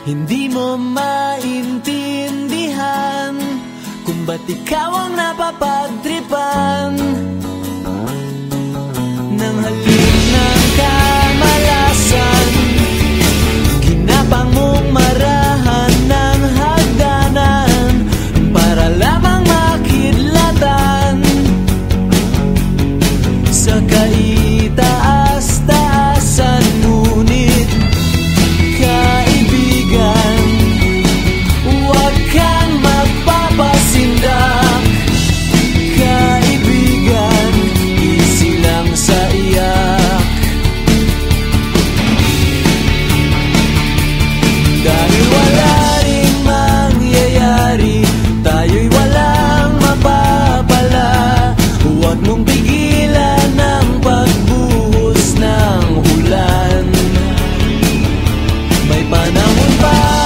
Hindi mo maintindihan kung ba't ikaw ang napapagtripan ng halik ng kamalasan. Ginapang mong marahan ng hagdanan para lamang makidlatan sa kaitaas-taasan. Ngunit kaibigan, huwag kang magpapasindak. Kaibigan, easy lang sa iyak. Dahil wala ring mangyayari, tayo'y walang mapapala. Huwag mong pigilan ang pagbuhos ng ulan. May panahon pa